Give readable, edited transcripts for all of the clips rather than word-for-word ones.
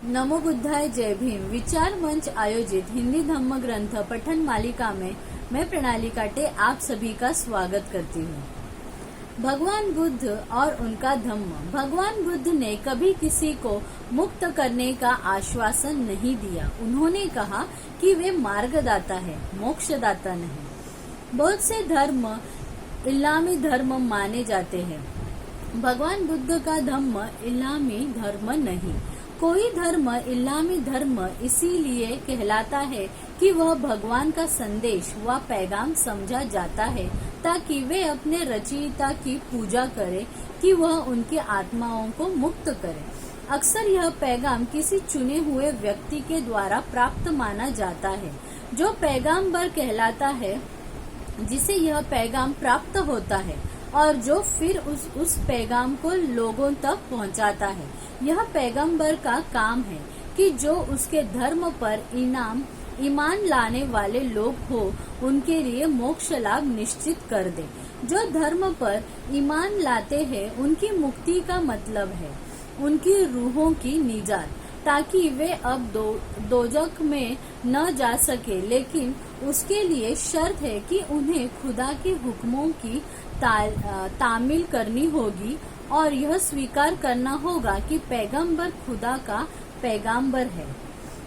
नमो बुद्धाय जय भीम विचार मंच आयोजित हिंदी धम्म ग्रंथ पठन मालिका में मैं प्रणाली काटे आप सभी का स्वागत करती हूँ। भगवान बुद्ध और उनका धम्म। भगवान बुद्ध ने कभी किसी को मुक्त करने का आश्वासन नहीं दिया। उन्होंने कहा कि वे मार्गदाता है, मोक्षदाता नहीं। बहुत से धर्म इस्लामी धर्म माने जाते हैं। भगवान बुद्ध का धम्म इस्लामी धर्म नहीं। कोई धर्म इस्लामी धर्म इसीलिए कहलाता है कि वह भगवान का संदेश व पैगाम समझा जाता है ताकि वे अपने रचयिता की पूजा करें कि वह उनकी आत्माओं को मुक्त करे। अक्सर यह पैगाम किसी चुने हुए व्यक्ति के द्वारा प्राप्त माना जाता है जो पैगाम्बर कहलाता है, जिसे यह पैगाम प्राप्त होता है और जो फिर उस पैगाम को लोगों तक पहुंचाता है। यह पैगंबर का काम है कि जो उसके धर्म पर ईमान लाने वाले लोग हो उनके लिए मोक्ष लाभ निश्चित कर दे। जो धर्म पर ईमान लाते हैं उनकी मुक्ति का मतलब है उनकी रूहों की निजात, ताकि वे अब दोजख में न जा सके। लेकिन उसके लिए शर्त है कि उन्हें खुदा के हुक्मों की तामील करनी होगी और यह स्वीकार करना होगा कि पैगंबर खुदा का पैगंबर है।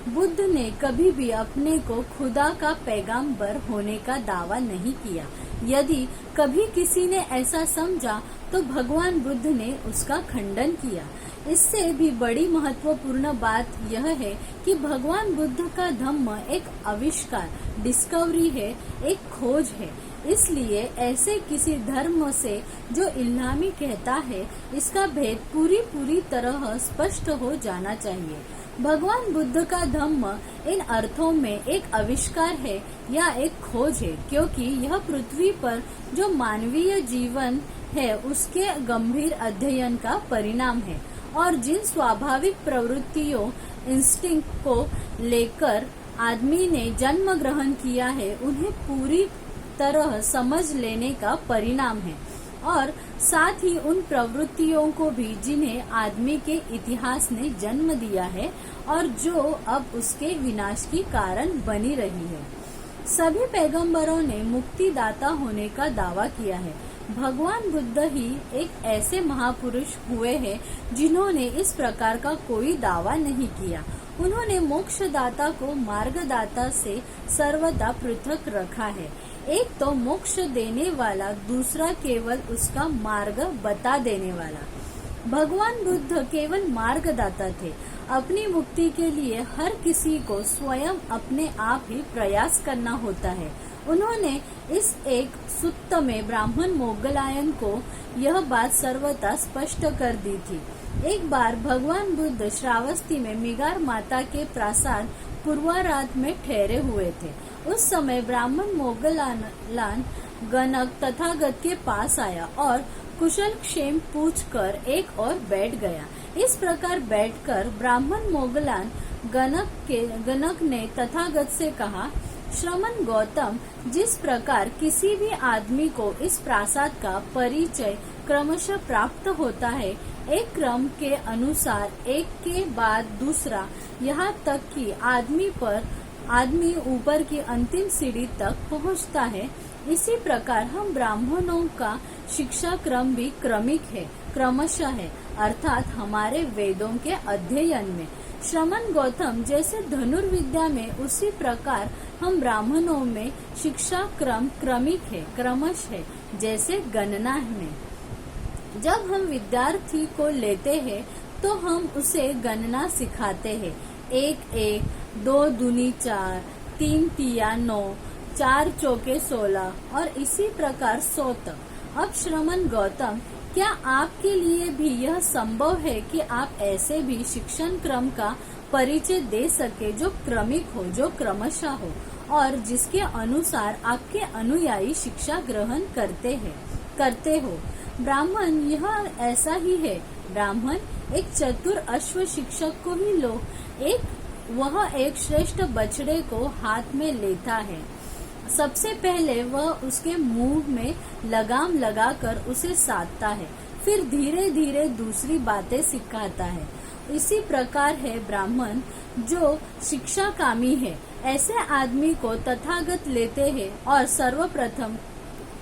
बुद्ध ने कभी भी अपने को खुदा का पैगंबर होने का दावा नहीं किया। यदि कभी किसी ने ऐसा समझा तो भगवान बुद्ध ने उसका खंडन किया। इससे भी बड़ी महत्वपूर्ण बात यह है कि भगवान बुद्ध का धम्म एक आविष्कार, डिस्कवरी है, एक खोज है। इसलिए ऐसे किसी धर्म से जो इस्लामी कहता है इसका भेद पूरी तरह स्पष्ट हो जाना चाहिए। भगवान बुद्ध का धम्म इन अर्थों में एक आविष्कार है या एक खोज है, क्योंकि यह पृथ्वी पर जो मानवीय जीवन है उसके गंभीर अध्ययन का परिणाम है और जिन स्वाभाविक प्रवृत्तियों इंस्टिंक्ट को लेकर आदमी ने जन्म ग्रहण किया है उन्हें पूरी तरह समझ लेने का परिणाम है, और साथ ही उन प्रवृत्तियों को भी जिन्हें आदमी के इतिहास ने जन्म दिया है और जो अब उसके विनाश की कारण बनी रही है। सभी पैगंबरों ने मुक्तिदाता होने का दावा किया है। भगवान बुद्ध ही एक ऐसे महापुरुष हुए हैं जिन्होंने इस प्रकार का कोई दावा नहीं किया। उन्होंने मोक्षदाता को मार्गदाता से सर्वदा पृथक रखा है। एक तो मोक्ष देने वाला, दूसरा केवल उसका मार्ग बता देने वाला। भगवान बुद्ध केवल मार्गदाता थे। अपनी मुक्ति के लिए हर किसी को स्वयं अपने आप ही प्रयास करना होता है। उन्होंने इस एक सुत्त में ब्राह्मण मोगलायन को यह बात सर्वथा स्पष्ट कर दी थी। एक बार भगवान बुद्ध श्रावस्ती में मिगार माता के प्रासाद पूर्वारात में ठहरे हुए थे। उस समय ब्राह्मण मोगलान गणक तथागत के पास आया और कुशल क्षेम पूछकर एक और बैठ गया। इस प्रकार बैठकर ब्राह्मण मोगलान गणक ने तथागत से कहा, श्रमण गौतम, जिस प्रकार किसी भी आदमी को इस प्रासाद का परिचय क्रमशः प्राप्त होता है, एक क्रम के अनुसार एक के बाद दूसरा, यहाँ तक कि आदमी ऊपर की अंतिम सीढ़ी तक पहुँचता है, इसी प्रकार हम ब्राह्मणों का शिक्षा क्रम भी क्रमिक है, क्रमशः है, अर्थात हमारे वेदों के अध्ययन में। श्रमण गौतम जैसे धनुर्विद्या में, उसी प्रकार हम ब्राह्मणों में शिक्षा क्रम क्रमिक है, क्रमश है, जैसे गणना में। जब हम विद्यार्थी को लेते हैं तो हम उसे गणना सिखाते हैं। 1 1, 2 दूनी 4, 3 तिया 9, 4 चौके 16 और इसी प्रकार 100 तक। अब श्रमण गौतम, क्या आपके लिए भी यह संभव है कि आप ऐसे भी शिक्षण क्रम का परिचय दे सके जो क्रमिक हो, जो क्रमशः हो और जिसके अनुसार आपके अनुयायी शिक्षा ग्रहण करते हो? ब्राह्मण यह ऐसा ही है। ब्राह्मण एक चतुर अश्व शिक्षक को ही लो, वह एक श्रेष्ठ बछड़े को हाथ में लेता है। सबसे पहले वह उसके मुंह में लगाम लगाकर उसे साधता है, फिर धीरे धीरे दूसरी बातें सिखाता है। इसी प्रकार है ब्राह्मण जो शिक्षा कामी है। ऐसे आदमी को तथागत लेते हैं और सर्वप्रथम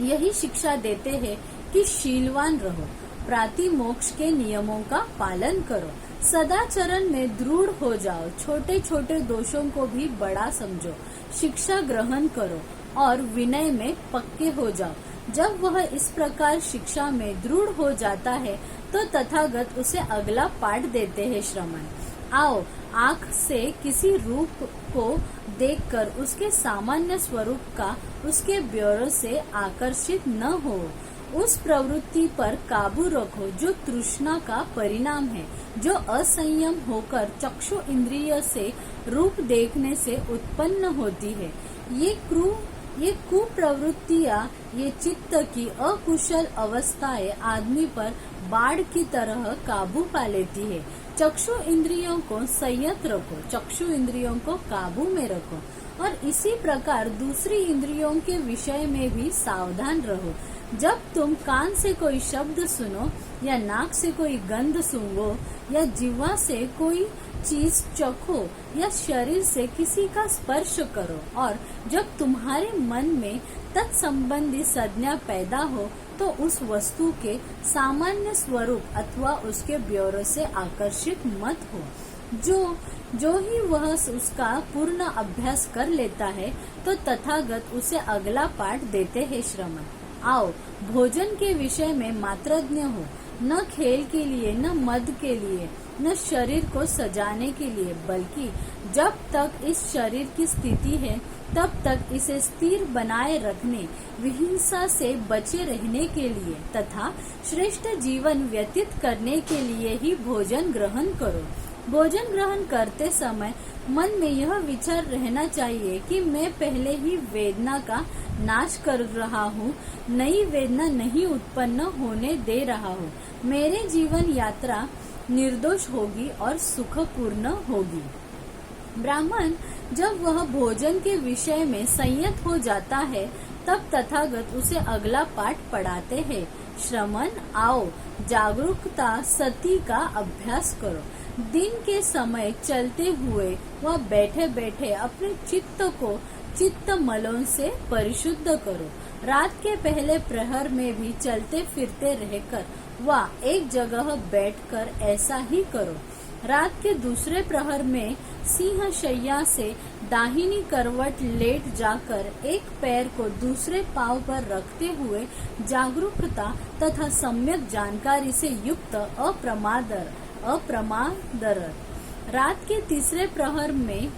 यही शिक्षा देते हैं कि शीलवान रहो, प्रातिमोक्ष के नियमों का पालन करो, सदाचरण में दृढ़ हो जाओ, छोटे छोटे दोषों को भी बड़ा समझो, शिक्षा ग्रहण करो और विनय में पक्के हो जाओ। जब वह इस प्रकार शिक्षा में दृढ़ हो जाता है तो तथागत उसे अगला पाठ देते हैं। श्रमण, आओ, आँख से किसी रूप को देखकर उसके सामान्य स्वरूप का उसके ब्योरों से आकर्षित न हो। उस प्रवृत्ति पर काबू रखो जो तृष्णा का परिणाम है, जो असंयम होकर चक्षु इंद्रिय से रूप देखने से उत्पन्न होती है। ये कुप्रवृत्तियाँ, ये चित्त की अकुशल अवस्थाएं आदमी पर बाढ़ की तरह काबू पा लेती है। चक्षु इंद्रियों को संयत रखो, चक्षु इंद्रियों को काबू में रखो और इसी प्रकार दूसरी इंद्रियों के विषय में भी सावधान रहो। जब तुम कान से कोई शब्द सुनो या नाक से कोई गंध सूंघो या जिह्वा से कोई चीज चखो या शरीर से किसी का स्पर्श करो और जब तुम्हारे मन में तत्संबंधी संज्ञा पैदा हो तो उस वस्तु के सामान्य स्वरूप अथवा उसके ब्योरों से आकर्षित मत हो। जो ही वह उसका पूर्ण अभ्यास कर लेता है तो तथागत उसे अगला पाठ देते हैं। श्रमण, आओ, भोजन के विषय में मात्रज्ञ हो, न खेल के लिए, न मद के लिए, न शरीर को सजाने के लिए, बल्कि जब तक इस शरीर की स्थिति है तब तक इसे स्थिर बनाए रखने, विहिंसा से बचे रहने के लिए तथा श्रेष्ठ जीवन व्यतीत करने के लिए ही भोजन ग्रहण करो। भोजन ग्रहण करते समय मन में यह विचार रहना चाहिए कि मैं पहले ही वेदना का नाश कर रहा हूँ, नई वेदना नहीं उत्पन्न होने दे रहा हूँ। मेरे जीवन यात्रा निर्दोष होगी और सुखपूर्ण होगी। ब्राह्मण जब वह भोजन के विषय में संयत हो जाता है तब तथागत उसे अगला पाठ पढ़ाते हैं। श्रमण, आओ, जागरूकता सती का अभ्यास करो। दिन के समय चलते हुए व बैठे बैठे अपने चित्त को चित्त मलों से परिशुद्ध करो। रात के पहले प्रहर में भी चलते फिरते रहकर व एक जगह बैठकर ऐसा ही करो। रात के दूसरे प्रहर में सिंह शैया से दाहिनी करवट लेट जाकर एक पैर को दूसरे पांव पर रखते हुए जागरूकता तथा सम्यक जानकारी से युक्त अप्रमादर रात के तीसरे प्रहर में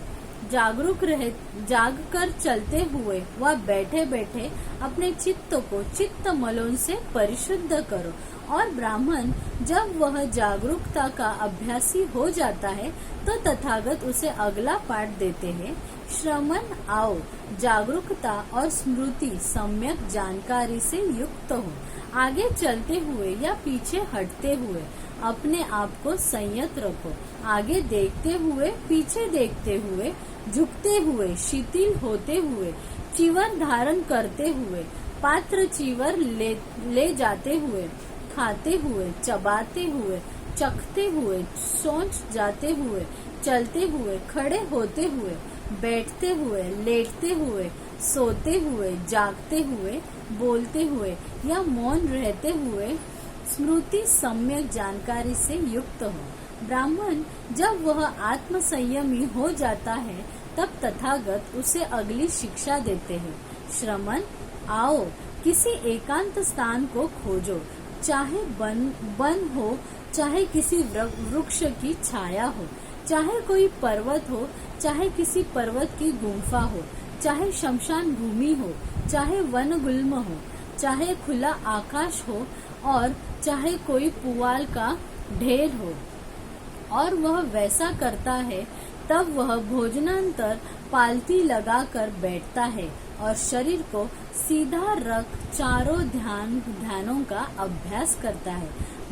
जागकर चलते हुए व बैठे बैठे अपने चित्त को चित्त मलों से परिशुद्ध करो। और ब्राह्मण जब वह जागरूकता का अभ्यासी हो जाता है तो तथागत उसे अगला पाठ देते हैं। श्रमण, आओ, जागरूकता और स्मृति सम्यक जानकारी से युक्त हो। आगे चलते हुए या पीछे हटते हुए अपने आप को संयत रखो। आगे देखते हुए, पीछे देखते हुए, झुकते हुए, शिथिल होते हुए, चीवर धारण करते हुए, पात्र चीवर ले जाते हुए, खाते हुए, चबाते हुए, चखते हुए, सोच जाते हुए, चलते हुए, खड़े होते हुए, बैठते हुए, लेटते हुए, सोते हुए, जागते हुए, बोलते हुए या मौन रहते हुए स्मृति सम्यक जानकारी से युक्त हो। ब्राह्मण जब वह आत्म संयमी हो जाता है तब तथागत उसे अगली शिक्षा देते हैं। श्रमण, आओ, किसी एकांत स्थान को खोजो, चाहे वन हो, चाहे किसी वृक्ष की छाया हो, चाहे कोई पर्वत हो, चाहे किसी पर्वत की गुम्फा हो, चाहे शमशान भूमि हो, चाहे वन गुल्म हो, चाहे खुला आकाश हो और चाहे कोई पुआल का ढेर हो। और वह वैसा करता है तब वह भोजनांतर पालती लगाकर बैठता है और शरीर को सीधा रख चारों ध्यानों का अभ्यास करता है।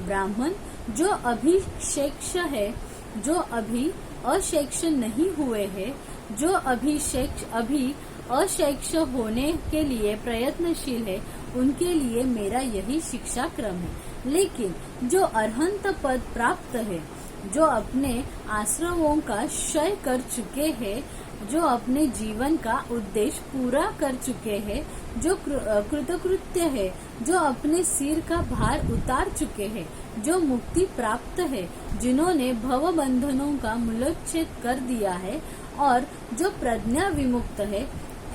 ब्राह्मण जो अभी शेक्ष है, जो अभी अशेक्ष नहीं हुए हैं, जो अभी अशेक्ष होने के लिए प्रयत्नशील है, उनके लिए मेरा यही शिक्षा क्रम है। लेकिन जो अरहंत पद प्राप्त है, जो अपने आश्रमों का क्षय कर चुके हैं, जो अपने जीवन का उद्देश्य पूरा कर चुके हैं, जो कृतकृत्य है, जो अपने सिर का भार उतार चुके हैं, जो मुक्ति प्राप्त है, जिन्होंने भव बंधनों का मूलोच्छेद कर दिया है और जो प्रज्ञा विमुक्त है,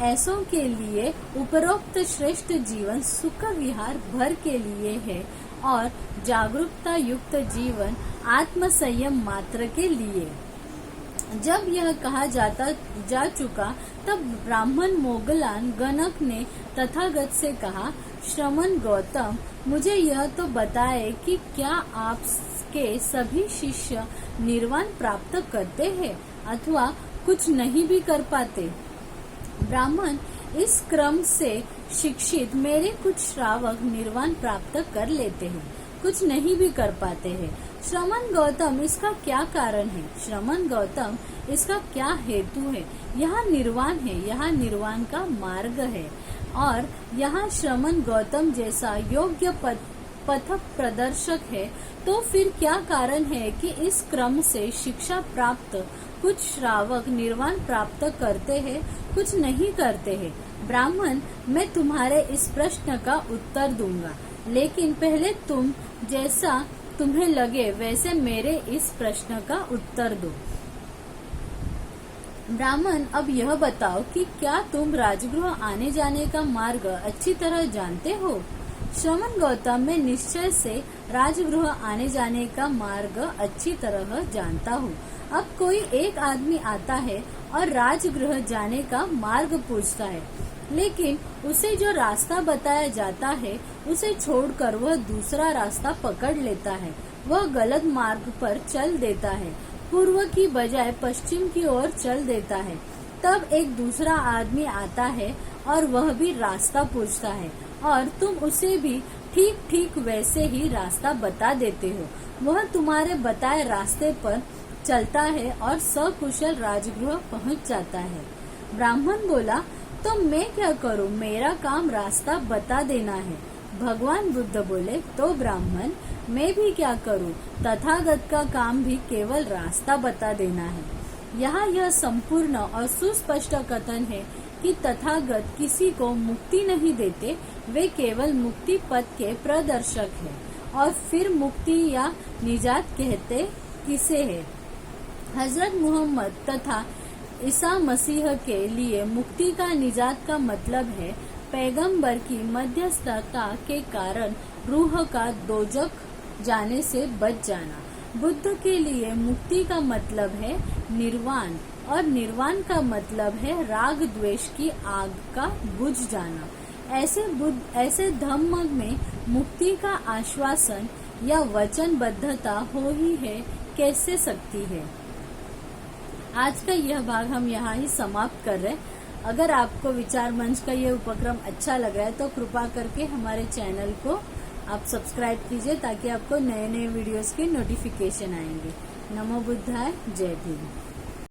ऐसों के लिए उपरोक्त श्रेष्ठ जीवन सुख विहार भर के लिए है और जागरूकता युक्त जीवन आत्म संयम मात्र के लिए। जब यह कहा जा चुका तब ब्राह्मण मोगलान गणक ने तथागत से कहा, श्रमण गौतम, मुझे यह तो बताए कि क्या आपके सभी शिष्य निर्वाण प्राप्त करते हैं अथवा कुछ नहीं भी कर पाते? ब्राह्मण, इस क्रम से शिक्षित मेरे कुछ श्रावक निर्वाण प्राप्त कर लेते हैं, कुछ नहीं भी कर पाते हैं। श्रमण गौतम, इसका क्या कारण है? श्रमण गौतम, इसका क्या हेतु है? यहाँ निर्वाण है, यहाँ निर्वाण का मार्ग है और यहाँ श्रमण गौतम जैसा योग्य पथ प्रदर्शक है, तो फिर क्या कारण है कि इस क्रम से शिक्षा प्राप्त कुछ श्रावक निर्वाण प्राप्त करते हैं, कुछ नहीं करते हैं? ब्राह्मण, मैं तुम्हारे इस प्रश्न का उत्तर दूंगा, लेकिन पहले तुम जैसा तुम्हें लगे वैसे मेरे इस प्रश्न का उत्तर दो। ब्राह्मण, अब यह बताओ कि क्या तुम राजगृह आने जाने का मार्ग अच्छी तरह जानते हो? श्रमण गौतम, मैं निश्चय से राजगृह आने जाने का मार्ग अच्छी तरह जानता हूँ। अब कोई एक आदमी आता है और राजगृह जाने का मार्ग पूछता है, लेकिन उसे जो रास्ता बताया जाता है उसे छोड़कर वह दूसरा रास्ता पकड़ लेता है। वह गलत मार्ग पर चल देता है, पूर्व की बजाय पश्चिम की ओर चल देता है। तब एक दूसरा आदमी आता है और वह भी रास्ता पूछता है और तुम उसे भी ठीक ठीक वैसे ही रास्ता बता देते हो। वह तुम्हारे बताए रास्ते पर चलता है और सकुशल राजगृह पहुंच जाता है। ब्राह्मण बोला, तो मैं क्या करूं? मेरा काम रास्ता बता देना है। भगवान बुद्ध बोले, तो ब्राह्मण, मैं भी क्या करूं? तथागत का काम भी केवल रास्ता बता देना है। यहाँ यह संपूर्ण और सुस्पष्ट कथन है कि तथागत किसी को मुक्ति नहीं देते, वे केवल मुक्ति पथ के प्रदर्शक है। और फिर मुक्ति या निजात कहते किसे है? हजरत मोहम्मद तथा ईसा मसीह के लिए मुक्ति का निजात का मतलब है पैगंबर की मध्यस्थता के कारण रूह का दोजख जाने से बच जाना। बुद्ध के लिए मुक्ति का मतलब है निर्वाण और निर्वाण का मतलब है राग द्वेष की आग का बुझ जाना। ऐसे धम्म में मुक्ति का आश्वासन या वचनबद्धता हो ही है कैसे सकती है। आज का यह भाग हम यहाँ ही समाप्त कर रहे हैं। अगर आपको विचार मंच का ये उपक्रम अच्छा लग रहा है तो कृपा करके हमारे चैनल को आप सब्सक्राइब कीजिए ताकि आपको नए नए वीडियोस के नोटिफिकेशन आएंगे। नमो बुद्धाय, जय भीम।